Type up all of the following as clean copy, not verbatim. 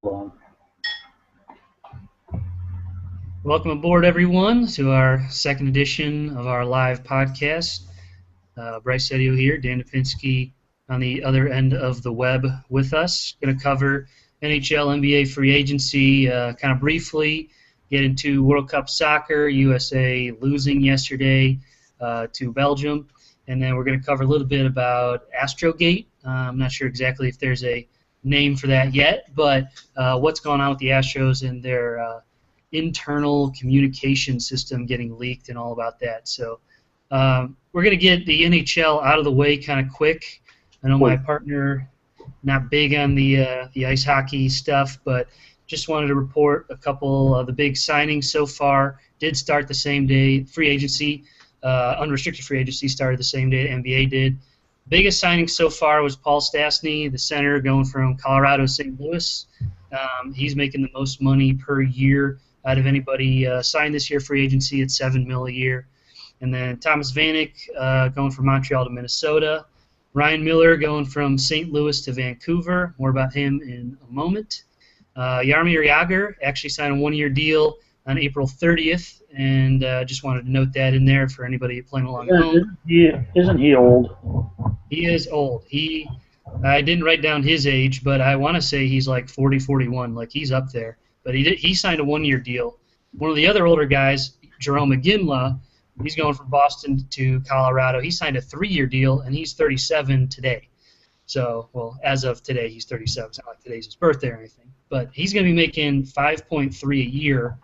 long. Welcome aboard, everyone, to our second edition of our live podcast. Bryce Dan here, Dan Dupinsky on the other end of the web with us. Going to cover NHL, NBA free agency kind of briefly, get into World Cup soccer, USA losing yesterday to Belgium, and then we're going to cover a little bit about Astrogate. I'm not sure exactly if there's a name for that yet, but what's going on with the Astros and their internal communication system getting leaked and all about that. So we're going to get the NHL out of the way kind of quick. I know my partner not big on the ice hockey stuff, but just wanted to report a couple of the big signings so far. Did start the same day. Free agency, unrestricted free agency started the same day the NBA did. Biggest signing so far was Paul Stastny, the center, going from Colorado to St. Louis. He's making the most money per year out of anybody signed this year free agency at $7 million a year. And then Thomas Vanek going from Montreal to Minnesota. Ryan Miller going from St. Louis to Vancouver. More about him in a moment. Jaromir Jagr actually signed a one-year deal on April 30th, and just wanted to note that in there for anybody playing along at home. Isn't he old? He is old. I didn't write down his age, but I want to say he's like 40, 41. Like, he's up there. But he signed a one-year deal. One of the other older guys, Jerome McGinley, he's going from Boston to Colorado. He signed a 3-year deal, and he's 37 today. So, well, as of today, he's 37. It's not like today's his birthday or anything. But he's going to be making $5.3 a year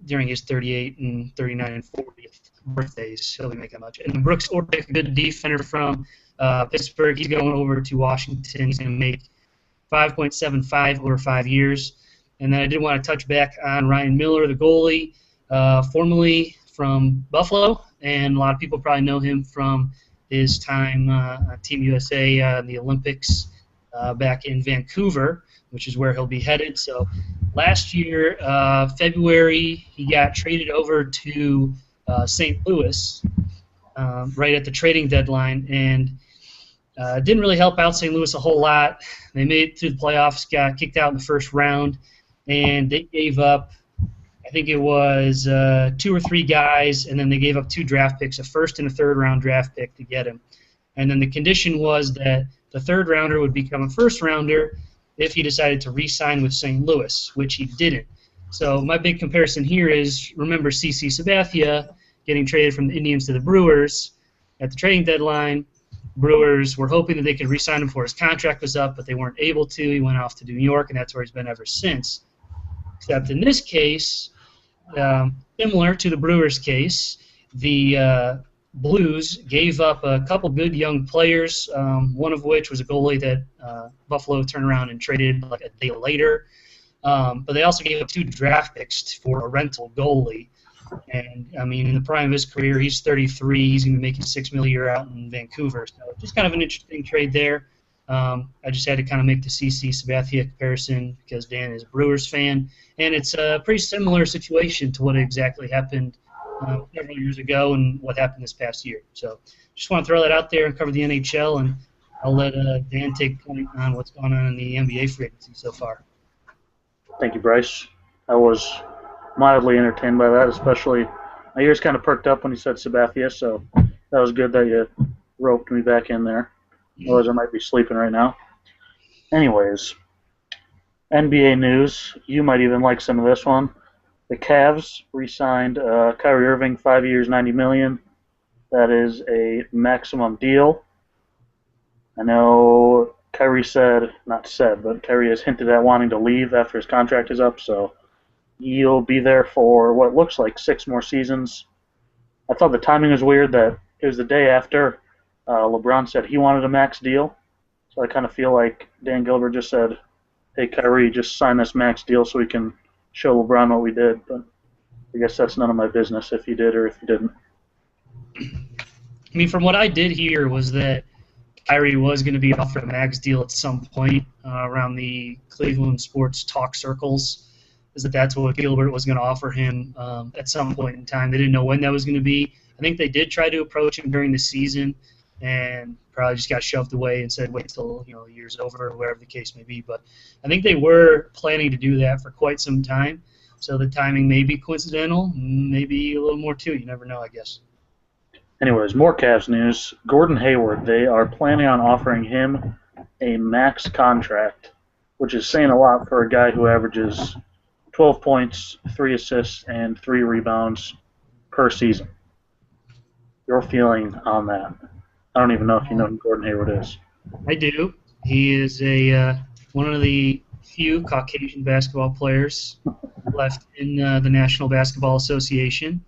during his 38 and 39 and 40th birthdays. He'll be making much. And Brooks Orpik, a good defender from Pittsburgh, he's going over to Washington. He's going to make $5.75 over 5 years. And then I did want to touch back on Ryan Miller, the goalie, formerly from Buffalo, and a lot of people probably know him from his time on Team USA in the Olympics back in Vancouver, which is where he'll be headed. So last year, February, he got traded over to St. Louis right at the trading deadline, and didn't really help out St. Louis a whole lot. They made it through the playoffs, got kicked out in the first round, and they gave up, I think it was 2 or 3 guys, and then they gave up 2 draft picks, a first and a third-round draft pick to get him. And then the condition was that the third-rounder would become a first-rounder if he decided to re-sign with St. Louis, which he didn't. So my big comparison here is, remember CC Sabathia getting traded from the Indians to the Brewers at the trading deadline. Brewers were hoping that they could re-sign him before his contract was up, but they weren't able to. He went off to New York, and that's where he's been ever since. Except in this case, similar to the Brewers case, the Blues gave up a couple good young players, one of which was a goalie that Buffalo turned around and traded like a day later. But they also gave up 2 draft picks for a rental goalie. And, I mean, in the prime of his career, he's 33. He's going to be making $6 million a year out in Vancouver. So just kind of an interesting trade there. I just had to kind of make the CC Sabathia comparison because Dan is a Brewers fan. And it's a pretty similar situation to what exactly happened several years ago and what happened this past year. So just want to throw that out there and cover the NHL, and I'll let Dan take point on what's going on in the NBA free agency so far. Thank you, Bryce. I was mildly entertained by that, especially my ears kind of perked up when he said Sabathia, so that was good that you roped me back in there. Otherwise I might be sleeping right now. Anyways, NBA news. You might even like some of this one. The Cavs re-signed Kyrie Irving, 5 years, $90 million. That is a maximum deal. I know Kyrie Kyrie has hinted at wanting to leave after his contract is up, so he'll be there for what looks like 6 more seasons. I thought the timing was weird that it was the day after LeBron said he wanted a max deal. So I kind of feel like Dan Gilbert just said, hey, Kyrie, just sign this max deal so we can show LeBron what we did. But I guess that's none of my business if he did or if he didn't. I mean, from what I did hear was that Kyrie was going to be offered a max deal at some point around the Cleveland sports talk circles, is that's what Gilbert was going to offer him at some point in time. They didn't know when that was going to be. I think they did try to approach him during the season, and probably just got shoved away and said wait till the year's over or whatever the case may be. But I think they were planning to do that for quite some time, so the timing may be coincidental, maybe a little more too. You never know, I guess. Anyways, more Cavs news. Gordon Hayward, they are planning on offering him a max contract, which is saying a lot for a guy who averages 12 points, 3 assists, and 3 rebounds per season. Your feeling on that? I don't even know if you know who Gordon Hayward is. I do. He is one of the few Caucasian basketball players left in the National Basketball Association.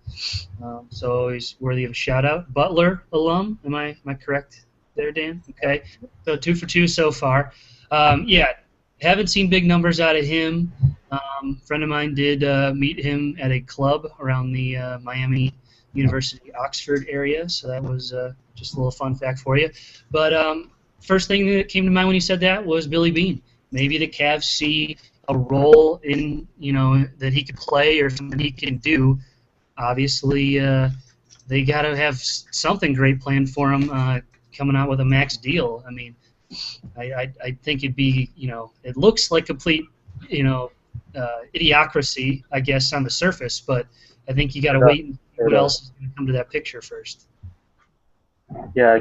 So he's worthy of a shout-out. Butler alum, am I correct there, Dan? Okay, so 2 for 2 so far. Haven't seen big numbers out of him. Friend of mine did meet him at a club around the Miami University Oxford area, so that was just a little fun fact for you. But first thing that came to mind when he said that was Billy Beane. Maybe the Cavs see a role in that he could play or something he can do. Obviously, they got to have something great planned for him coming out with a max deal. I mean, I think it'd be it looks like complete idiocracy, I guess, on the surface, but I think you got to wait and see what else is going to come to that picture first. Yeah,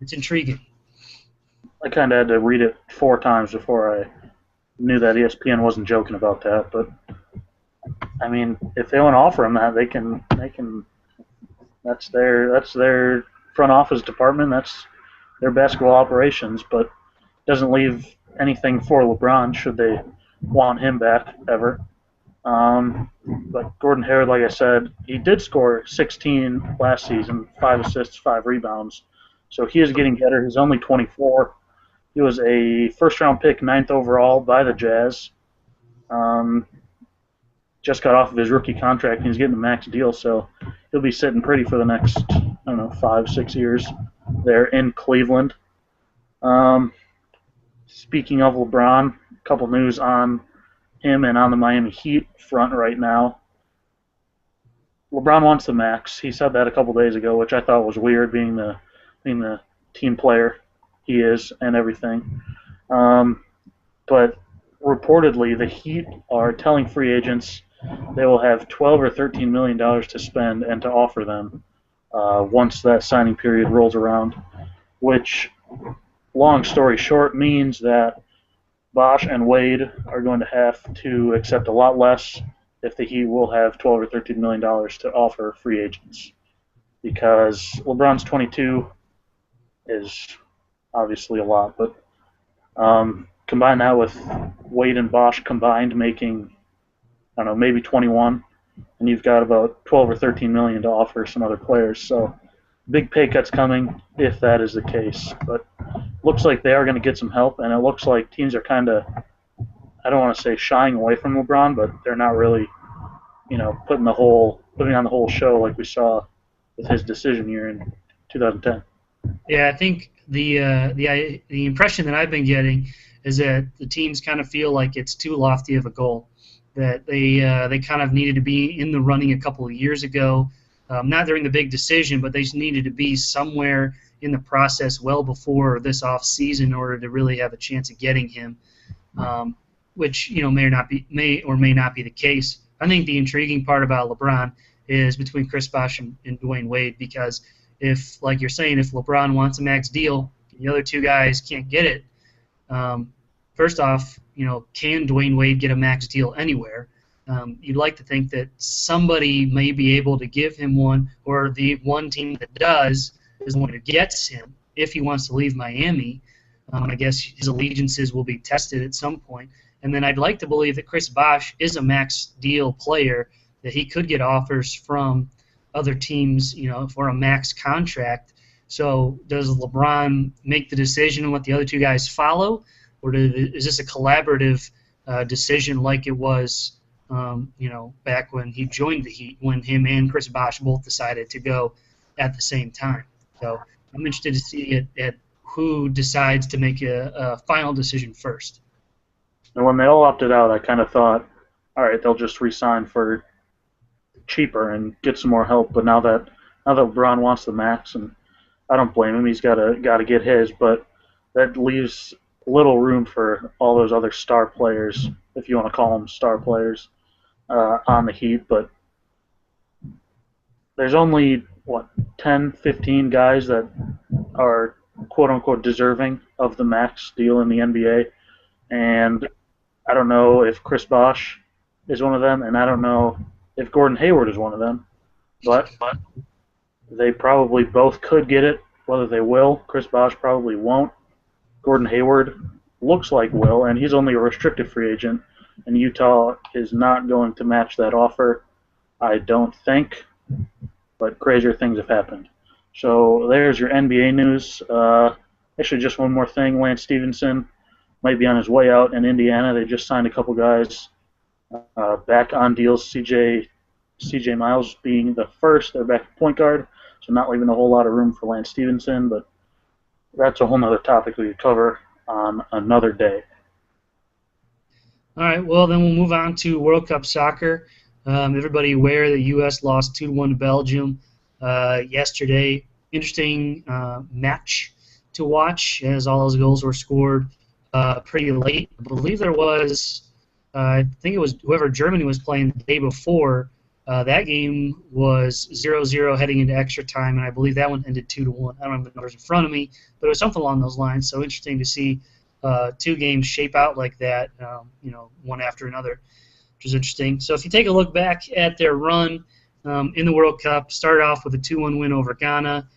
it's intriguing. I kind of had to read it 4 times before I knew that ESPN wasn't joking about that. But I mean, if they want to offer him that, they can. That's their front office department. That's their basketball operations. But it doesn't leave anything for LeBron should they want him back ever. But Gordon Hayward, like I said, he did score 16 last season, 5 assists, 5 rebounds. So he is getting better. He's only 24. He was a first-round pick, 9th overall by the Jazz. Just got off of his rookie contract, and he's getting a max deal, so he'll be sitting pretty for the next, 5-6 years there in Cleveland. Speaking of LeBron, a couple news on him and on the Miami Heat front right now. LeBron wants the max. He said that a couple days ago, which I thought was weird, being the team player he is and everything. But reportedly, the Heat are telling free agents they will have $12 or $13 million to spend and to offer them once that signing period rolls around, which, long story short, means that Bosh and Wade are going to have to accept a lot less if the Heat will have $12 or $13 million to offer free agents. Because LeBron's 22 is obviously a lot, but combine that with Wade and Bosh combined making, maybe 21, and you've got about 12 or 13 million to offer some other players. So big pay cuts coming if that is the case. But looks like they are going to get some help, and it looks like teams are kind of, I don't want to say shying away from LeBron, but they're not really, putting on the whole show like we saw with his decision year in 2010. Yeah, I think the impression that I've been getting is that the teams kind of feel like it's too lofty of a goal, that they kind of needed to be in the running a couple of years ago, not during the big decision, but they just needed to be somewhere in the process well before this off season in order to really have a chance of getting him, which may or may not be the case. I think the intriguing part about LeBron is between Chris Bosh and Dwayne Wade, because if, like you're saying, if LeBron wants a max deal, the other two guys can't get it. First off, can Dwayne Wade get a max deal anywhere? You'd like to think that somebody may be able to give him one, or the one team that does is the one who gets him if he wants to leave Miami. I guess his allegiances will be tested at some point. And then I'd like to believe that Chris Bosh is a max deal player, that he could get offers from other teams, for a max contract. So does LeBron make the decision and let the other two guys follow, or is this a collaborative decision like it was, back when he joined the Heat, when him and Chris Bosh both decided to go at the same time? So I'm interested to see at who decides to make a final decision first. And when they all opted out, I kind of thought, all right, they'll just re-sign for cheaper and get some more help. But now that LeBron wants the max, and I don't blame him. He's got to get his, but that leaves little room for all those other star players, if you want to call them star players, on the Heat. But there's only, what, 10, 15 guys that are quote unquote deserving of the max deal in the NBA. And I don't know if Chris Bosh is one of them, and I don't know if Gordon Hayward is one of them. But they probably both could get it. Whether they will, Chris Bosh probably won't. Gordon Hayward looks like will, and he's only a restricted free agent, and Utah is not going to match that offer, I don't think. But crazier things have happened. So there's your NBA news. Actually, just one more thing. Lance Stevenson might be on his way out in Indiana. They just signed a couple guys back on deals. CJ Miles being the first. They're back at point guard, so not leaving a whole lot of room for Lance Stevenson. But that's a whole other topic we could cover on another day. All right, well, then we'll move on to World Cup soccer. Everybody aware the U.S. lost 2-1 to Belgium yesterday. Interesting match to watch as all those goals were scored pretty late. I believe there was, I think it was whoever Germany was playing the day before. That game was 0-0 heading into extra time, and I believe that one ended 2-1. I don't have the numbers in front of me, but it was something along those lines. So interesting to see two games shape out like that, one after another, which is interesting. So if you take a look back at their run in the World Cup, started off with a 2-1 win over Ghana,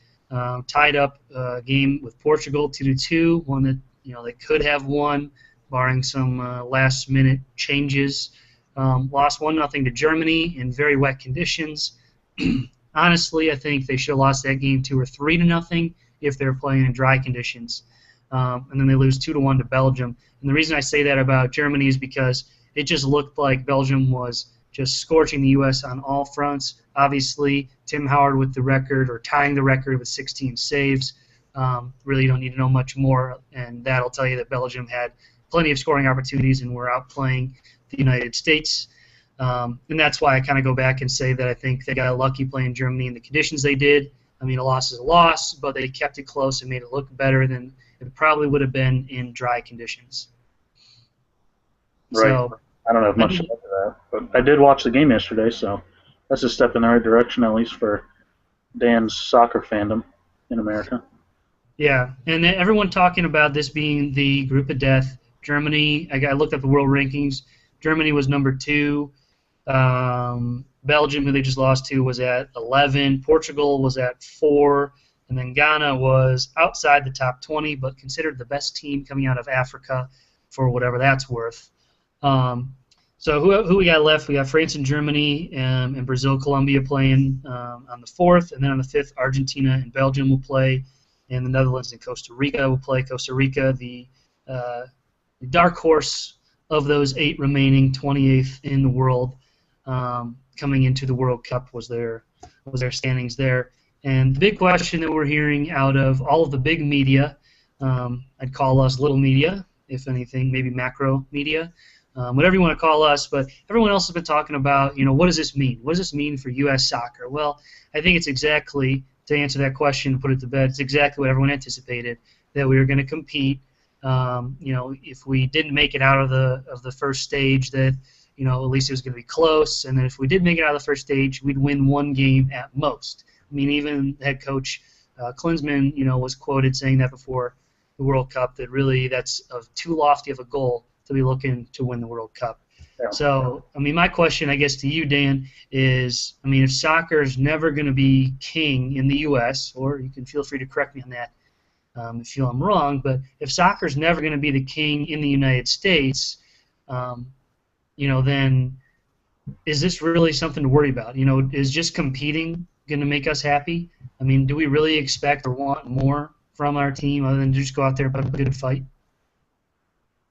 tied up a game with Portugal 2-2, one that they could have won, barring some last-minute changes. Lost 1-0 to Germany in very wet conditions. Honestly, I think they should have lost that game 2 or 3-0 if they were playing in dry conditions. And then they lose 2-1 to Belgium. And the reason I say that about Germany is because it just looked like Belgium was just scorching the U.S. on all fronts. Obviously, Tim Howard with the record, or tying the record with 16 saves. Really, you don't need to know much more, and that'll tell you that Belgium had plenty of scoring opportunities and were outplaying the United States. And that's why I kind of go back and say that I think they got lucky playing Germany in the conditions they did. I mean, a loss is a loss, but they kept it close and made it look better than it probably would have been in dry conditions. Right. So, I don't have much to add to that, but I did watch the game yesterday, so that's a step in the right direction, at least for Dan's soccer fandom in America. Yeah, and everyone talking about this being the group of death. Germany, I looked at the world rankings. Germany was number 2. Belgium, who they just lost to, was at 11. Portugal was at 4. And then Ghana was outside the top 20, but considered the best team coming out of Africa for whatever that's worth. So who we got left? We got France and Germany and Brazil, Colombia playing on the 4th. And then on the 5th, Argentina and Belgium will play. And the Netherlands and Costa Rica will play. Costa Rica, the dark horse of those 8 remaining, 28th in the world, coming into the World Cup was their standings there. And the big question that we're hearing out of all of the big media, I'd call us little media, if anything, maybe macro media, whatever you want to call us, but everyone else has been talking about, what does this mean? What does this mean for U.S. soccer? Well, I think it's exactly, to answer that question and put it to bed, it's exactly what everyone anticipated, that we were going to compete. If we didn't make it out of the first stage, that at least it was going to be close, and then if we did make it out of the first stage, we'd win one game at most. I mean, even head coach Klinsmann, was quoted saying that before the World Cup, that really that's too lofty of a goal to be looking to win the World Cup. Yeah. So, I mean, my question, I guess, to you, Dan, is, I mean, if soccer is never going to be king in the U.S., or you can feel free to correct me on that if you feel I'm wrong, but if soccer is never going to be the king in the United States, then is this really something to worry about? Is just competing going to make us happy? I mean, do we really expect or want more from our team other than just go out there and put a good fight?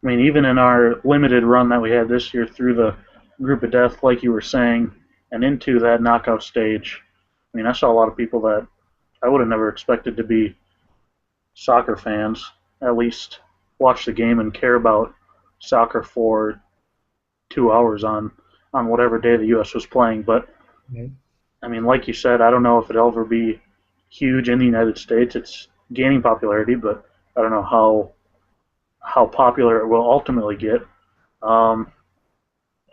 I mean, even in our limited run that we had this year through the group of death, like you were saying, and into that knockout stage, I mean, I saw a lot of people that I would have never expected to be soccer fans, at least watch the game and care about soccer for 2 hours on whatever day the U.S. was playing. But, I mean, like you said, I don't know if it'll ever be huge in the United States. It's gaining popularity, but I don't know how popular it will ultimately get. Um,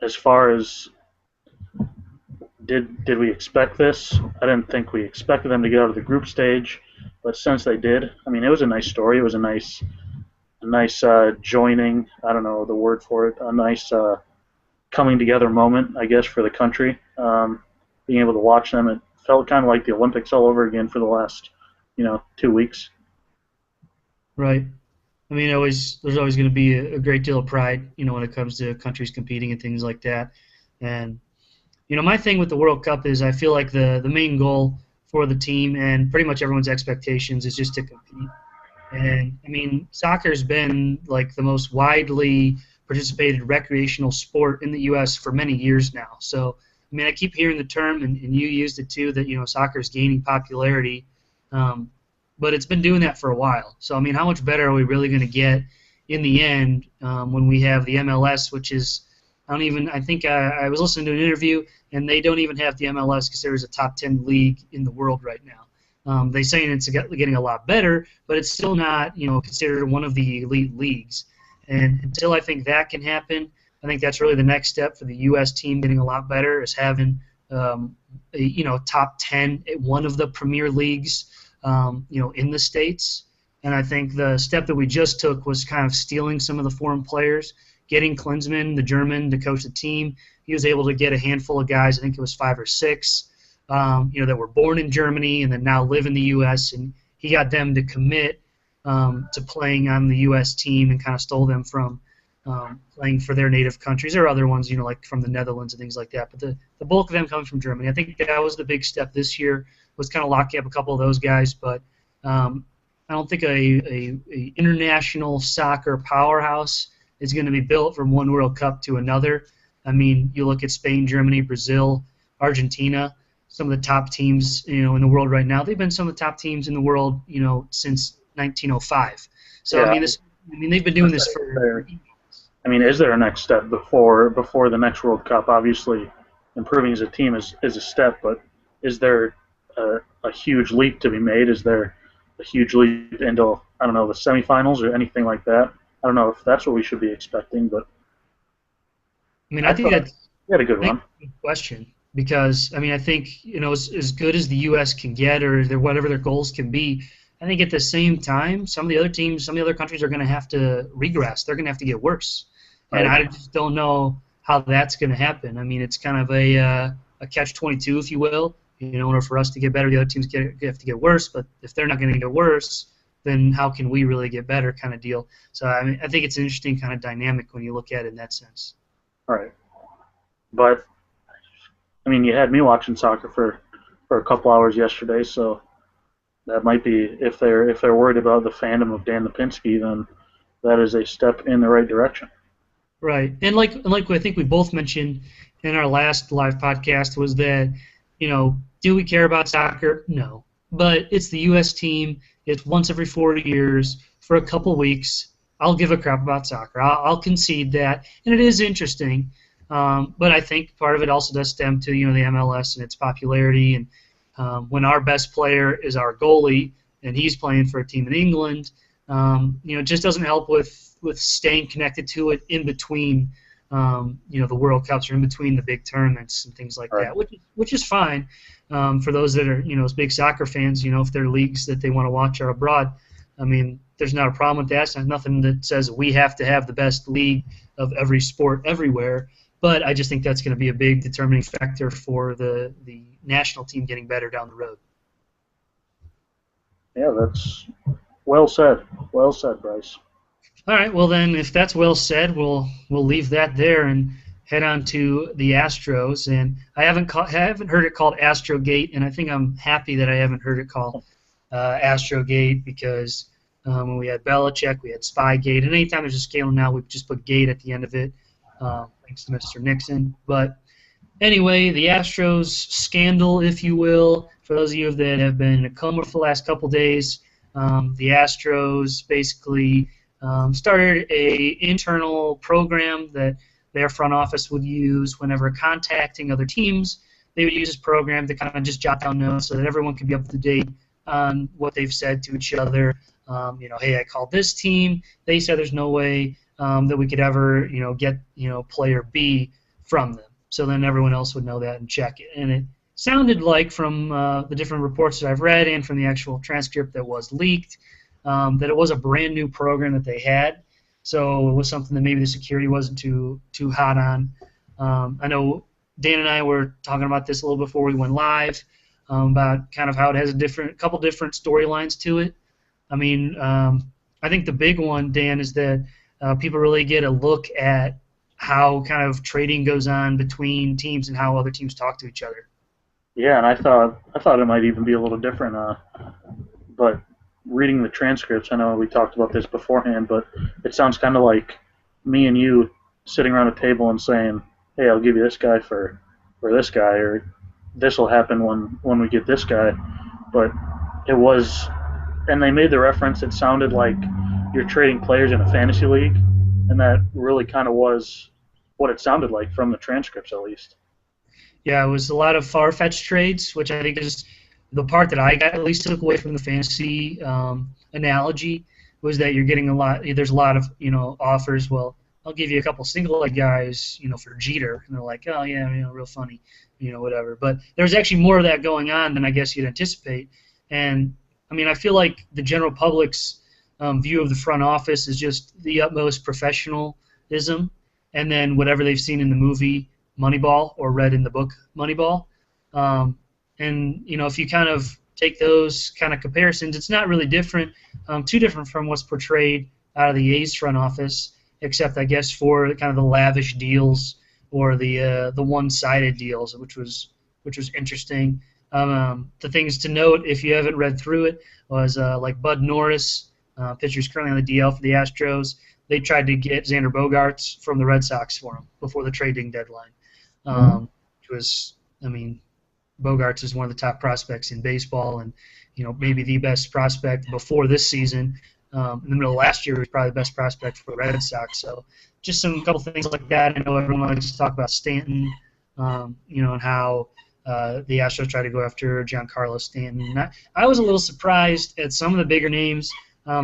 as far as did we expect this? I didn't think we expected them to get out of the group stage, but since they did, I mean, it was a nice story. It was a nice joining. I don't know the word for it. A nice coming together moment, I guess, for the country. Being able to watch them, it felt kind of like the Olympics all over again for the last, 2 weeks. Right. I mean, there's always going to be a great deal of pride, when it comes to countries competing and things like that. And my thing with the World Cup is I feel like the main goal for the team and pretty much everyone's expectations is just to compete. And I mean, soccer's been like the most widely participated recreational sport in the U.S. for many years now. So I mean, I keep hearing the term, and you used it too, that soccer is gaining popularity. But it's been doing that for a while. So, I mean, how much better are we really going to get in the end when we have the MLS, which is, I think I was listening to an interview, and they don't even have the MLS because there is a top 10 league in the world right now. They're saying it's getting a lot better, but it's still not, considered one of the elite leagues. And until I think that can happen, I think that's really the next step for the U.S. team getting a lot better is having, top 10 at one of the premier leagues. In the States. And I think the step that we just took was kind of stealing some of the foreign players, getting Klinsmann, the German, to coach the team. He was able to get a handful of guys, I think it was 5 or 6, that were born in Germany and then now live in the U.S., and he got them to commit to playing on the U.S. team and kind of stole them from playing for their native countries. There are other ones, like from the Netherlands and things like that, but the bulk of them come from Germany. I think that was the big step this year, was kind of locking up a couple of those guys, but I don't think a international soccer powerhouse is going to be built from one World Cup to another. I mean, you look at Spain, Germany, Brazil, Argentina, some of the top teams, in the world right now. They've been some of the top teams in the world, since 1905. So Yeah. I mean, they've been doing this for. I mean, is there a next step before the next World Cup? Obviously, improving as a team is a step, but is there a huge leap to be made? Is there a huge leap into, I don't know, the semifinals or anything like that? I don't know if that's what we should be expecting, but I mean, I think that's we had a good run. A good question, because I mean, I think as good as the U.S. can get, or whatever their goals can be, I think at the same time, some of the other teams, some of the other countries are going to have to regress. They're going to have to get worse, and I just don't know how that's going to happen. I mean, it's kind of a catch-22, if you will. In order for us to get better, the other teams have to get worse. But if they're not going to get worse, then how can we really get better, kind of deal? So I mean, I think it's an interesting kind of dynamic when you look at it in that sense. All right, but I mean, you had me watching soccer for a couple hours yesterday, so that might be, if they're worried about the fandom of Dan Lipinski, then that is a step in the right direction. Right, and like I think we both mentioned in our last live podcast was that, do we care about soccer? No. But it's the U.S. team. It's once every 4 years for a couple weeks. I'll give a crap about soccer. I'll concede that. And it is interesting. But I think part of it also does stem to, the MLS and its popularity. And when our best player is our goalie and he's playing for a team in England, it just doesn't help with staying connected to it in between the World Cups or in between the big tournaments and things like that, which is fine for those that are, as big soccer fans, if their leagues that they want to watch are abroad. I mean, there's not a problem with that. There's nothing that says we have to have the best league of every sport everywhere, but I just think that's going to be a big determining factor for the national team getting better down the road. Yeah, that's well said. Well said, Bryce. All right, well then, if that's well said, we'll leave that there and head on to the Astros. And I haven't heard it called Astrogate, and I think I'm happy that I haven't heard it called Astrogate, because when we had Belichick, we had Spygate, and anytime there's a scandal now, we just put gate at the end of it, thanks to Mr. Nixon. But anyway, the Astros scandal, if you will, for those of you that have been in a coma for the last couple days, the Astros basically started a internal program that their front office would use whenever contacting other teams. They would use this program to kind of just jot down notes so that everyone could be up to date on what they've said to each other. Hey, I called this team. They said there's no way that we could ever, get, player B from them. So then everyone else would know that and check it. And it sounded like from the different reports that I've read and from the actual transcript that was leaked that it was a brand new program that they had. So it was something that maybe the security wasn't too hot on. I know Dan and I were talking about this a little before we went live about kind of how it has a couple different storylines to it. I mean, I think the big one, Dan, is that people really get a look at how kind of trading goes on between teams and how other teams talk to each other. Yeah, and I thought it might even be a little different. But reading the transcripts, I know we talked about this beforehand, but it sounds kind of like me and you sitting around a table and saying, "Hey, I'll give you this guy for this guy," or "This will happen when we get this guy." But it was, and they made the reference. It sounded like you're trading players in a fantasy league, and that really kind of was what it sounded like from the transcripts, at least. Yeah, it was a lot of far-fetched trades, which I think is the part that I got at least took away from the fantasy analogy was that you're getting a lot. There's a lot of offers. Well, I'll give you a couple single-leg guys, for Jeter, and they're like, oh yeah, real funny, whatever. But there's actually more of that going on than I guess you'd anticipate. And I mean, I feel like the general public's view of the front office is just the utmost professionalism, and then whatever they've seen in the movie Moneyball or read in the book Moneyball. And if you kind of take those kind of comparisons, it's not really different, too different from what's portrayed out of the A's front office, except I guess for kind of the lavish deals or the one-sided deals, which was interesting. The things to note, if you haven't read through it, was like Bud Norris, pitcher's currently on the DL for the Astros. They tried to get Xander Bogaerts from the Red Sox for him before the trading deadline, which was, I mean, Bogaerts is one of the top prospects in baseball, and maybe the best prospect before this season. In the middle of last year, he was probably the best prospect for the Red Sox. So just a couple things like that. I know everyone likes to talk about Stanton, and how the Astros tried to go after Giancarlo Stanton. I was a little surprised at some of the bigger names,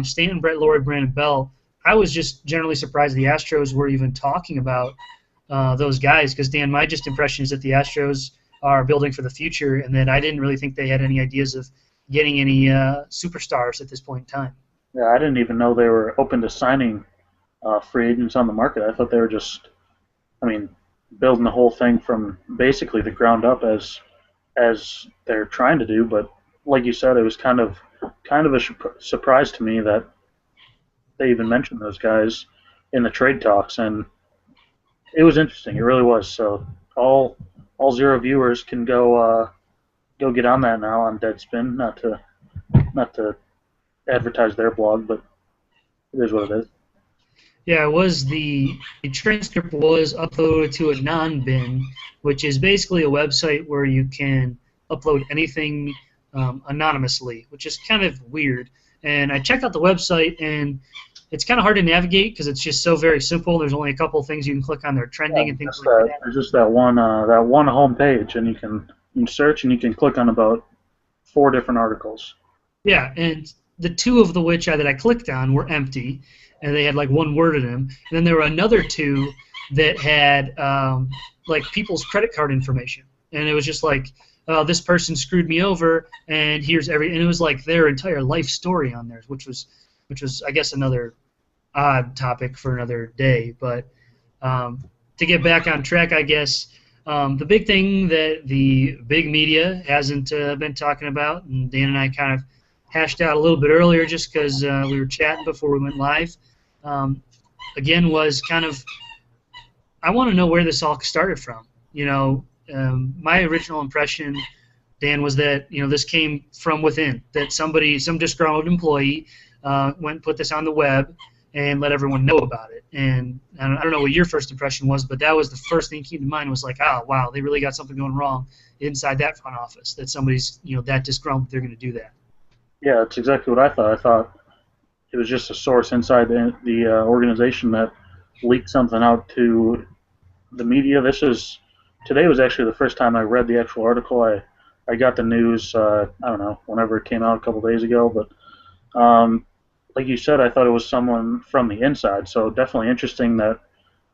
Stanton, Brett Lawrie, Brandon Bell. I was just generally surprised the Astros were even talking about those guys because, Dan, my just impression is that the Astros are building for the future and that I didn't really think they had any ideas of getting any superstars at this point in time. Yeah, I didn't even know they were open to signing free agents on the market. I thought they were just, building the whole thing from basically the ground up as they're trying to do. But like you said, it was kind of a surprise to me that they even mentioned those guys in the trade talks, and it was interesting. It really was. So all Zero viewers can go get on that now on Deadspin. Not to advertise their blog, but it is what it is. Yeah, it was the transcript was uploaded to a non-bin, which is basically a website where you can upload anything anonymously, which is kind of weird. And I checked out the website, and it's kind of hard to navigate because it's just so very simple. There's only a couple of things you can click on. They're trending and things like that. There's just that one home page, and you can search and you can click on about 4 different articles. Yeah, and the 2 of which that I clicked on were empty, and they had like 1 word in them. And then there were another 2 that had like people's credit card information, and it was just like, this person screwed me over, and here's and it was like their entire life story on there, which was I guess another odd topic for another day. But to get back on track, I guess the big thing that the big media hasn't been talking about, and Dan and I kind of hashed out a little bit earlier just because we were chatting before we went live, again, was kind of, I want to know where this all started from. My original impression, Dan, was that this came from within, that some disgruntled employee went and put this on the web and let everyone know about it. And I don't know what your first impression was, but that was the first thing that came to mind was like, oh, wow, they really got something going wrong inside that front office, that somebody's that disgruntled they're going to do that. Yeah, that's exactly what I thought. I thought it was just a source inside the organization that leaked something out to the media. Today was actually the first time I read the actual article. I got the news. I don't know, whenever it came out a couple days ago, but like you said, I thought it was someone from the inside. So definitely interesting that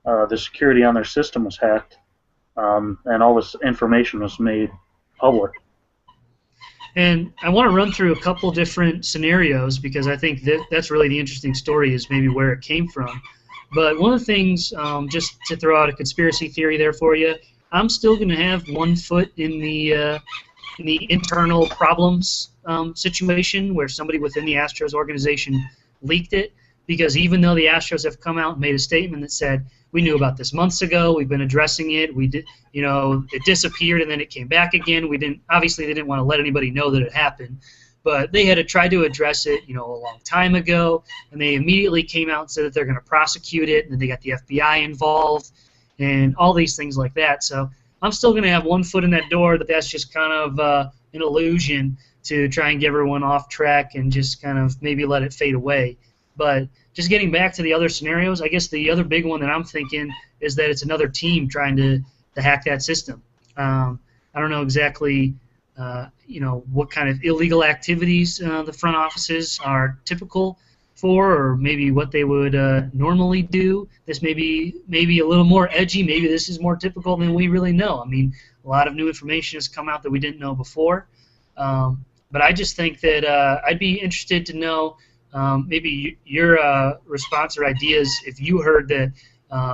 the security on their system was hacked, and all this information was made public. And I want to run through a couple different scenarios because I think that's really the interesting story is maybe where it came from. But one of the things, just to throw out a conspiracy theory there for you, I'm still going to have one foot in the internal problems situation where somebody within the Astros organization leaked it, because even though the Astros have come out and made a statement that said we knew about this months ago, we've been addressing it, we did, it disappeared and then it came back again. We didn't, obviously they didn't want to let anybody know that it happened, but they had to try to address it, a long time ago, and they immediately came out and said that they're going to prosecute it, and then they got the FBI involved and all these things like that. So I'm still going to have one foot in that door that that's just kind of an illusion to try and get everyone off track and just kind of maybe let it fade away. But just getting back to the other scenarios, I guess the other big one that I'm thinking is that it's another team trying to hack that system. I don't know exactly, what kind of illegal activities the front offices are typical for, or maybe what they would normally do. This may be maybe a little more edgy. Maybe this is more typical than we really know. I mean, a lot of new information has come out that we didn't know before. But I just think that I'd be interested to know maybe your response or ideas if you heard that,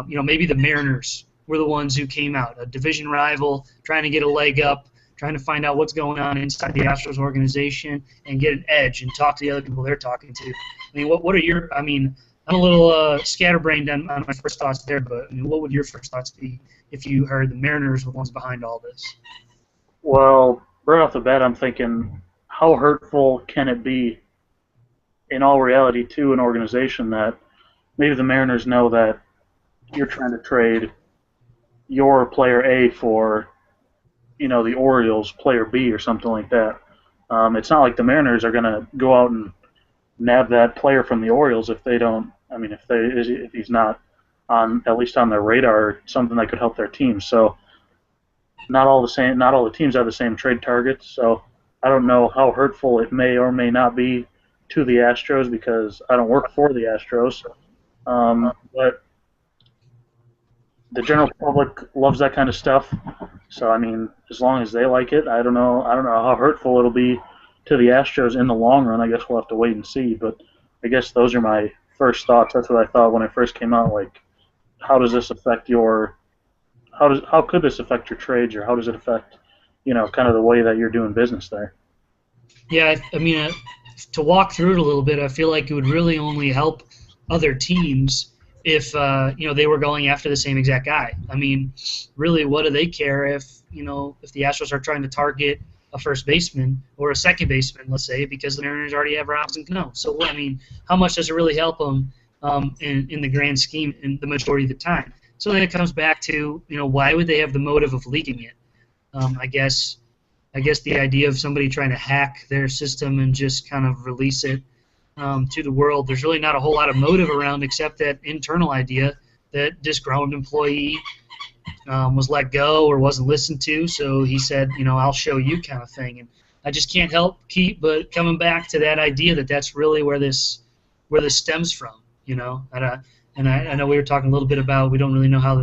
maybe the Mariners were the ones who came out, a division rival, trying to get a leg up, trying to find out what's going on inside the Astros organization and get an edge and talk to the other people they're talking to. I mean, what are your? I mean, I'm a little scatterbrained on my first thoughts there, but I mean, what would your first thoughts be if you heard the Mariners were the ones behind all this? Well, right off the bat, I'm thinking, how hurtful can it be in all reality to an organization that maybe the Mariners know that you're trying to trade your player A for, the Orioles player B or something like that. It's not like the Mariners are going to go out and nab that player from the Orioles if they don't. I mean, if he's not on, at least on their radar, something that could help their team. So not all the teams have the same trade targets. So I don't know how hurtful it may or may not be to the Astros because I don't work for the Astros. But the general public loves that kind of stuff. So I mean, as long as they like it, I don't know how hurtful it'll be to the Astros in the long run. I guess we'll have to wait and see. But I guess those are my first thoughts. That's what I thought when it first came out. Like, how does this affect how could this affect your trades, or how does it affect, kind of the way that you're doing business there? Yeah, I mean, to walk through it a little bit, I feel like it would really only help other teams if they were going after the same exact guy. I mean, really, what do they care if the Astros are trying to target a first baseman or a second baseman, let's say, because the Mariners already have Robinson Cano? So I mean, how much does it really help them in the grand scheme in the majority of the time? So then it comes back to why would they have the motive of leaking it? I guess the idea of somebody trying to hack their system and just kind of release it to the world, there's really not a whole lot of motive around except that internal idea that disgruntled employee was let go or wasn't listened to, so he said, I'll show you kind of thing. And I just can't help but coming back to that idea that that's really where this stems from, And I know we were talking a little bit about we don't really know how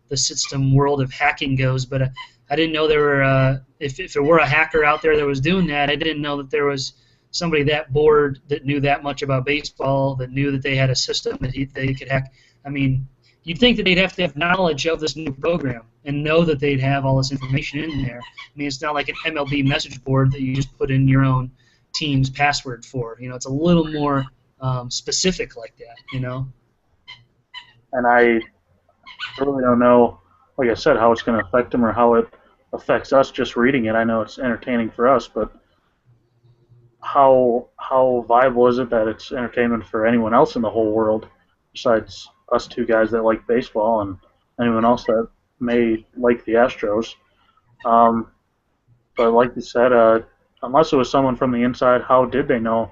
the system world of hacking goes, but I didn't know there were if there were a hacker out there that was doing that, I didn't know that there was somebody that bored that knew that much about baseball, that knew that they had a system that they could hack. I mean, you'd think that they'd have to have knowledge of this new program and know that they'd have all this information in there. I mean, it's not like an MLB message board that you just put in your own team's password for. It's a little more specific like that, And I really don't know, like I said, how it's going to affect them or how it affects us just reading it. I know it's entertaining for us, but how viable is it that it's entertainment for anyone else in the whole world besides us two guys that like baseball and anyone else that may like the Astros? But like you said, unless it was someone from the inside, how did they know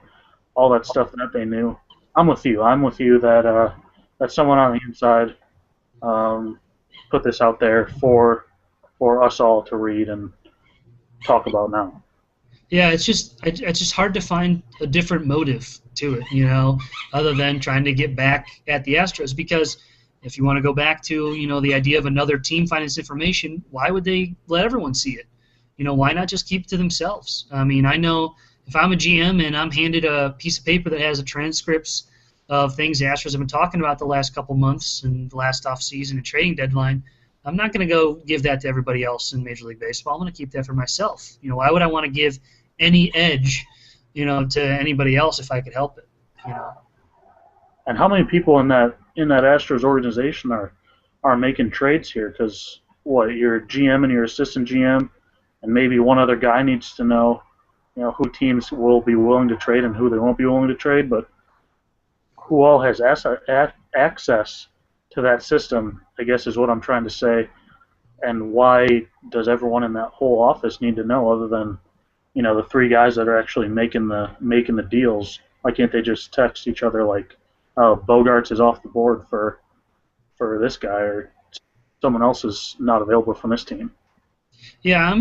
all that stuff that they knew? I'm with you that that someone on the inside put this out there for us all to read, and talk about now. Yeah, it's just hard to find a different motive to it, other than trying to get back at the Astros. Because if you want to go back to the idea of another team finding this information, why would they let everyone see it? Why not just keep it to themselves? I mean, I know if I'm a GM and I'm handed a piece of paper that has the transcripts of things the Astros have been talking about the last couple months and the last offseason and trading deadline, I'm not going to go give that to everybody else in Major League Baseball. I'm going to keep that for myself. Why would I want to give any edge, to anybody else if I could help it? And how many people in that Astros organization are making trades here? Because your GM and your assistant GM, and maybe one other guy needs to know, who teams will be willing to trade and who they won't be willing to trade. But who all has access to that system, I guess, is what I'm trying to say. And why does everyone in that whole office need to know, other than the three guys that are actually making the deals? Why can't they just text each other like, oh, Bogarts is off the board for this guy, or someone else is not available from this team? Yeah,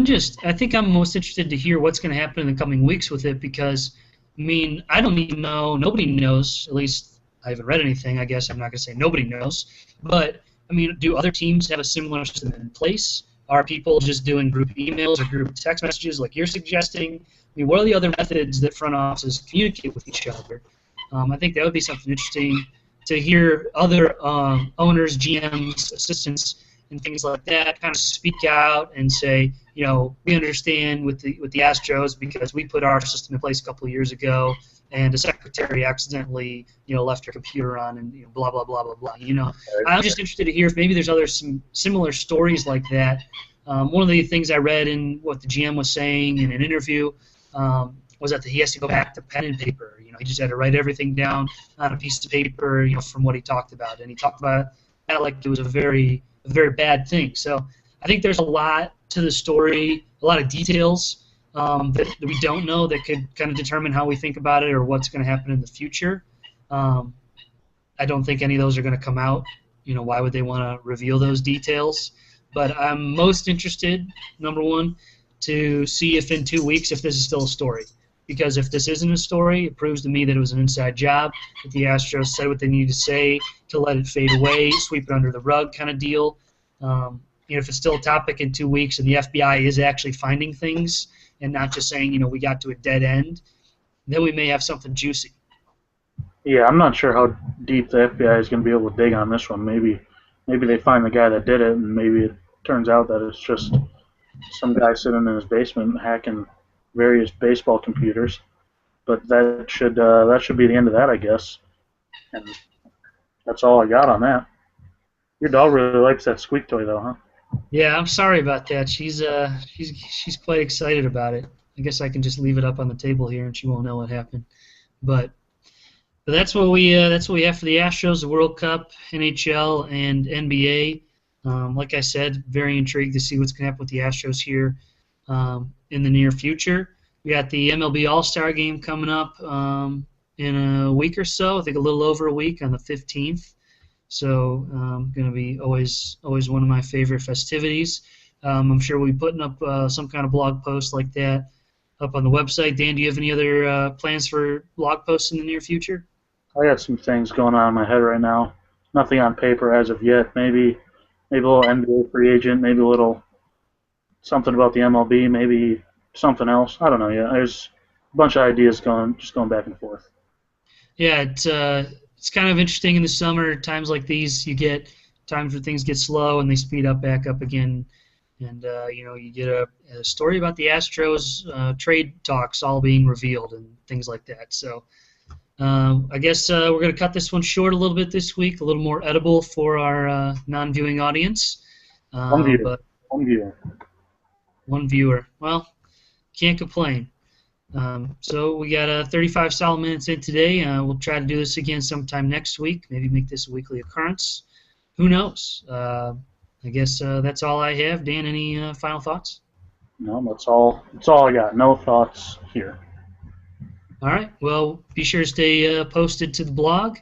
I think I'm most interested to hear what's going to happen in the coming weeks with it, because, I mean, I don't even know, nobody knows, at least I haven't read anything, I guess I'm not going to say nobody knows, but, I mean, do other teams have a similar system in place? Are people just doing group emails or group text messages like you're suggesting? I mean, what are the other methods that front offices communicate with each other? I think that would be something interesting to hear other owners, GMs, assistants, and things like that kind of speak out and say, we understand with the Astros because we put our system in place a couple of years ago, and the secretary accidentally, left her computer on, and blah blah blah blah blah. I'm just interested to hear if maybe there's some similar stories like that. One of the things I read in what the GM was saying in an interview was that he has to go back to pen and paper. He just had to write everything down on a piece of paper, from what he talked about, and he talked about that like it was a very bad thing. So I think there's a lot to the story, a lot of details that we don't know that could kind of determine how we think about it or what's going to happen in the future. I don't think any of those are going to come out. Why would they want to reveal those details? But I'm most interested, number one, to see if in 2 weeks if this is still a story. Because if this isn't a story, it proves to me that it was an inside job, that the Astros said what they needed to say to let it fade away, sweep it under the rug kind of deal. If it's still a topic in 2 weeks and the FBI is actually finding things and not just saying, we got to a dead end, then we may have something juicy. Yeah, I'm not sure how deep the FBI is going to be able to dig on this one. Maybe they find the guy that did it, and maybe it turns out that it's just some guy sitting in his basement hacking various baseball computers. But that should be the end of that, I guess. And that's all I got on that. Your dog really likes that squeak toy, though, huh? Yeah, I'm sorry about that. She's quite excited about it. I guess I can just leave it up on the table here, and she won't know what happened. But that's what we have for the Astros, the World Cup, NHL, and NBA. Like I said, very intrigued to see what's going to happen with the Astros here in the near future. We got the MLB All-Star Game coming up in a week or so. I think a little over a week on the 15th. So going to be always one of my favorite festivities. I'm sure we'll be putting up some kind of blog post like that up on the website. Dan, do you have any other plans for blog posts in the near future? I got some things going on in my head right now. Nothing on paper as of yet. Maybe a little NBA free agent. Maybe a little something about the MLB. Maybe something else. I don't know yet. There's a bunch of ideas going back and forth. Yeah, it's kind of interesting in the summer. Times like these, you get times where things get slow and they speed up back up again. And, you get a story about the Astros trade talks all being revealed and things like that. So I guess we're going to cut this one short a little bit this week, a little more edible for our non-viewing audience. One viewer. One viewer. Well, can't complain. So we got 35 solid minutes in today. We'll try to do this again sometime next week. Maybe make this a weekly occurrence. Who knows? I guess that's all I have. Dan, any final thoughts? No, that's all. That's all I got. No thoughts here. All right. Well, be sure to stay posted to the blog.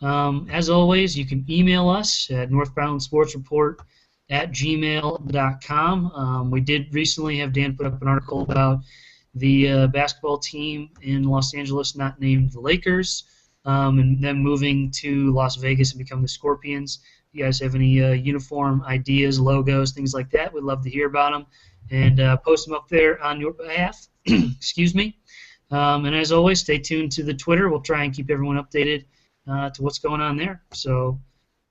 As always, you can email us at northboundsportsreport at gmail.com. We did recently have Dan put up an article about the basketball team in Los Angeles not named the Lakers, and them moving to Las Vegas and become the Scorpions. If you guys have any uniform ideas, logos, things like that, we'd love to hear about them and post them up there on your behalf. Excuse me. And as always, stay tuned to the Twitter. We'll try and keep everyone updated to what's going on there. So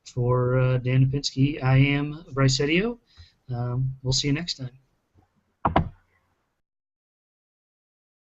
for Dan Lipinski, I am Bryce Edio. We'll see you next time.